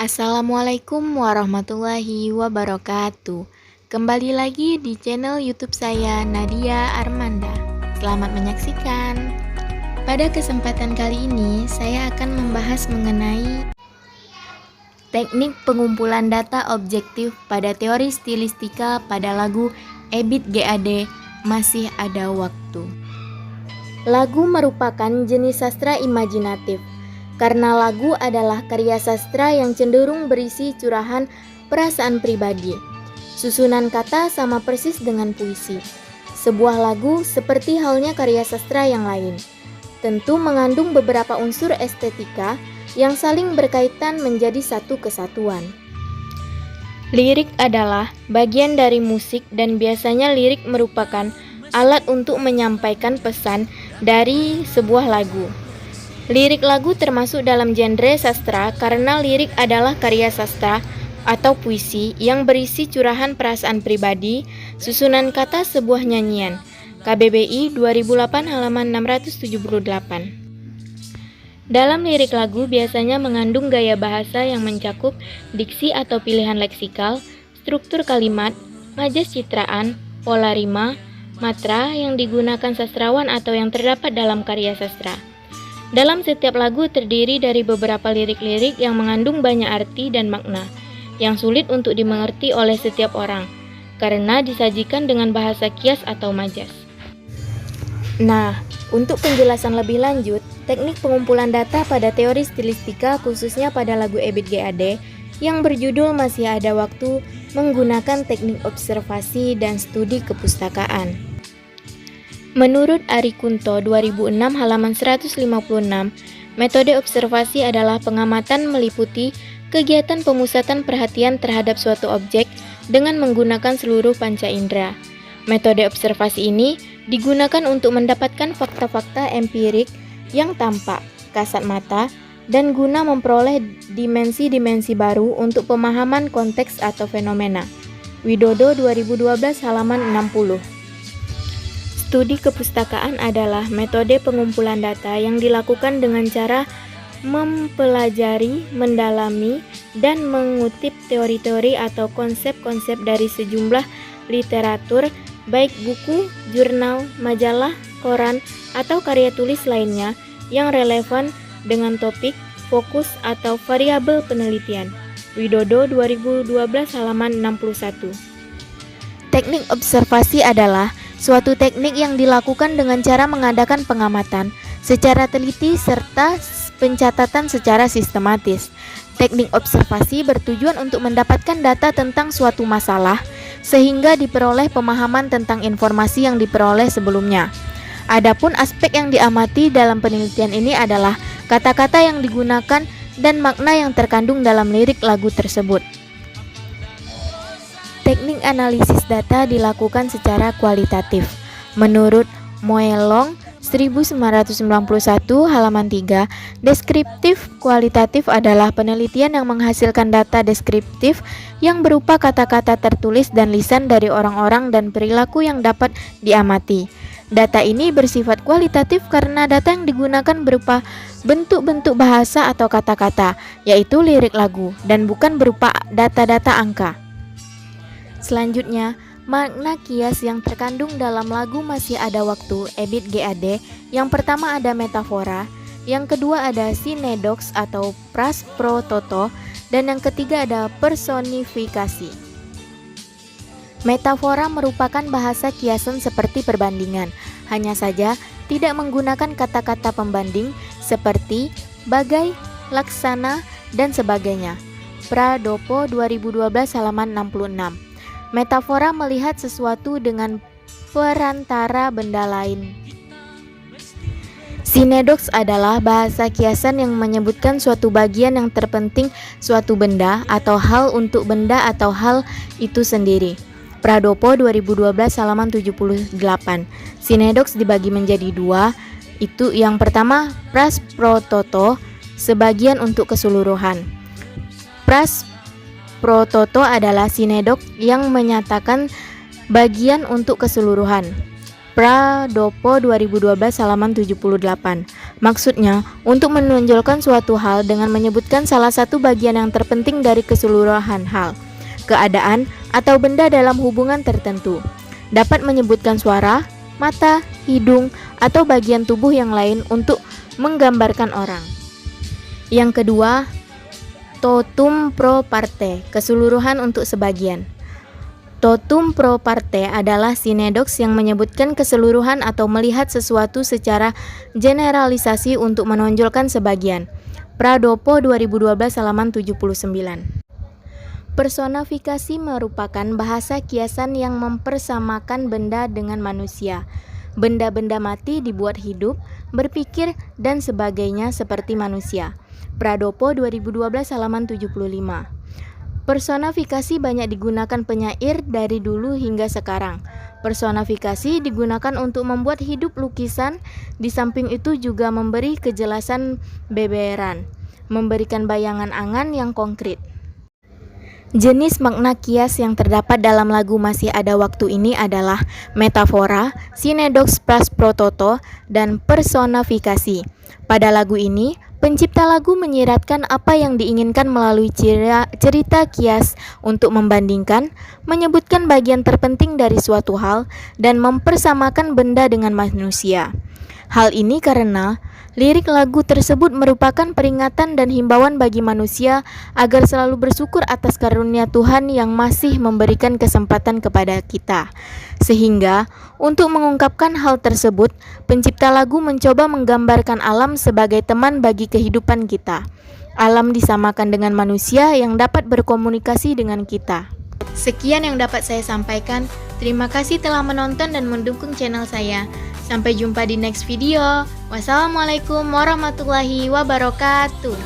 Assalamualaikum warahmatullahi wabarakatuh. Kembali lagi di channel YouTube saya, Nadia Armanda. Selamat menyaksikan. Pada kesempatan kali ini, saya akan membahas mengenai teknik pengumpulan data objektif pada teori stilistika pada lagu EBIT GAD Masih Ada Waktu. Lagu merupakan jenis sastra imajinatif, karena lagu adalah karya sastra yang cenderung berisi curahan perasaan pribadi. Susunan kata sama persis dengan puisi. Sebuah lagu seperti halnya karya sastra yang lain, tentu mengandung beberapa unsur estetika yang saling berkaitan menjadi satu kesatuan. Lirik adalah bagian dari musik dan biasanya lirik merupakan alat untuk menyampaikan pesan dari sebuah lagu. Lirik lagu termasuk dalam genre sastra karena lirik adalah karya sastra atau puisi yang berisi curahan perasaan pribadi, susunan kata sebuah nyanyian. KBBI 2008 halaman 678. Dalam lirik lagu biasanya mengandung gaya bahasa yang mencakup diksi atau pilihan leksikal, struktur kalimat, majas citraan, pola rima, matra yang digunakan sastrawan atau yang terdapat dalam karya sastra. Dalam setiap lagu terdiri dari beberapa lirik-lirik yang mengandung banyak arti dan makna, yang sulit untuk dimengerti oleh setiap orang, karena disajikan dengan bahasa kias atau majas. Nah, untuk penjelasan lebih lanjut, teknik pengumpulan data pada teori stilistika khususnya pada lagu EBIT GAD yang berjudul Masih Ada Waktu menggunakan teknik observasi dan studi kepustakaan. Menurut Ari Kunto 2006 halaman 156, metode observasi adalah pengamatan meliputi kegiatan pemusatan perhatian terhadap suatu objek dengan menggunakan seluruh panca indera. Metode observasi ini digunakan untuk mendapatkan fakta-fakta empirik yang tampak, kasat mata, dan guna memperoleh dimensi-dimensi baru untuk pemahaman konteks atau fenomena. Widodo 2012 halaman 60. Studi kepustakaan adalah metode pengumpulan data yang dilakukan dengan cara mempelajari, mendalami, dan mengutip teori-teori atau konsep-konsep dari sejumlah literatur, baik buku, jurnal, majalah, koran, atau karya tulis lainnya yang relevan dengan topik, fokus, atau variabel penelitian. Widodo 2012 halaman 61. Teknik observasi adalah suatu teknik yang dilakukan dengan cara mengadakan pengamatan secara teliti serta pencatatan secara sistematis. Teknik observasi bertujuan untuk mendapatkan data tentang suatu masalah sehingga diperoleh pemahaman tentang informasi yang diperoleh sebelumnya. Adapun aspek yang diamati dalam penelitian ini adalah kata-kata yang digunakan dan makna yang terkandung dalam lirik lagu tersebut. Teknik analisis data dilakukan secara kualitatif. Menurut Moelong 1991 halaman 3, deskriptif kualitatif adalah penelitian yang menghasilkan data deskriptif yang berupa kata-kata tertulis dan lisan dari orang-orang dan perilaku yang dapat diamati. Data ini bersifat kualitatif karena data yang digunakan berupa bentuk-bentuk bahasa atau kata-kata, yaitu lirik lagu, dan bukan berupa data-data angka. Selanjutnya, makna kias yang terkandung dalam lagu Masih Ada Waktu EBIT GAD, yang pertama ada metafora, yang kedua ada sinedoks atau pras pro toto, dan yang ketiga ada personifikasi. Metafora merupakan bahasa kiasan seperti perbandingan, hanya saja tidak menggunakan kata-kata pembanding seperti bagai, laksana, dan sebagainya. Pradopo 2012 halaman 66. Metafora melihat sesuatu dengan perantara benda lain. Sinedoks adalah bahasa kiasan yang menyebutkan suatu bagian yang terpenting suatu benda atau hal untuk benda atau hal itu sendiri. Pradopo 2012 halaman 78. Sinedoks dibagi menjadi dua, itu yang pertama pras pro toto, sebagian untuk keseluruhan. Pras pro toto adalah sinedok yang menyatakan bagian untuk keseluruhan. Pradopo 2012 halaman 78. Maksudnya, untuk menonjolkan suatu hal dengan menyebutkan salah satu bagian yang terpenting dari keseluruhan hal, keadaan, atau benda dalam hubungan tertentu. Dapat menyebutkan suara, mata, hidung, atau bagian tubuh yang lain untuk menggambarkan orang. Yang kedua, totum pro parte, keseluruhan untuk sebagian. Totum pro parte adalah sinedoks yang menyebutkan keseluruhan atau melihat sesuatu secara generalisasi untuk menonjolkan sebagian. Pradopo 2012 halaman 79. Personifikasi merupakan bahasa kiasan yang mempersamakan benda dengan manusia. Benda-benda mati dibuat hidup, berpikir, dan sebagainya seperti manusia. Pradopo 2012 halaman 75. Personifikasi banyak digunakan penyair dari dulu hingga sekarang. Personifikasi digunakan untuk membuat hidup lukisan, di samping itu juga memberi kejelasan beberan, memberikan bayangan angan yang konkret. Jenis makna kias yang terdapat dalam lagu Masih Ada Waktu ini adalah metafora, sinedoks pras prototo, dan personifikasi. Pada lagu ini, pencipta lagu menyiratkan apa yang diinginkan melalui cerita kias untuk membandingkan, menyebutkan bagian terpenting dari suatu hal, dan mempersamakan benda dengan manusia. Hal ini karena lirik lagu tersebut merupakan peringatan dan himbauan bagi manusia agar selalu bersyukur atas karunia Tuhan yang masih memberikan kesempatan kepada kita. Sehingga, untuk mengungkapkan hal tersebut, pencipta lagu mencoba menggambarkan alam sebagai teman bagi kehidupan kita. Alam disamakan dengan manusia yang dapat berkomunikasi dengan kita. Sekian yang dapat saya sampaikan. Terima kasih telah menonton dan mendukung channel saya. Sampai jumpa di next video. Wassalamualaikum warahmatullahi wabarakatuh.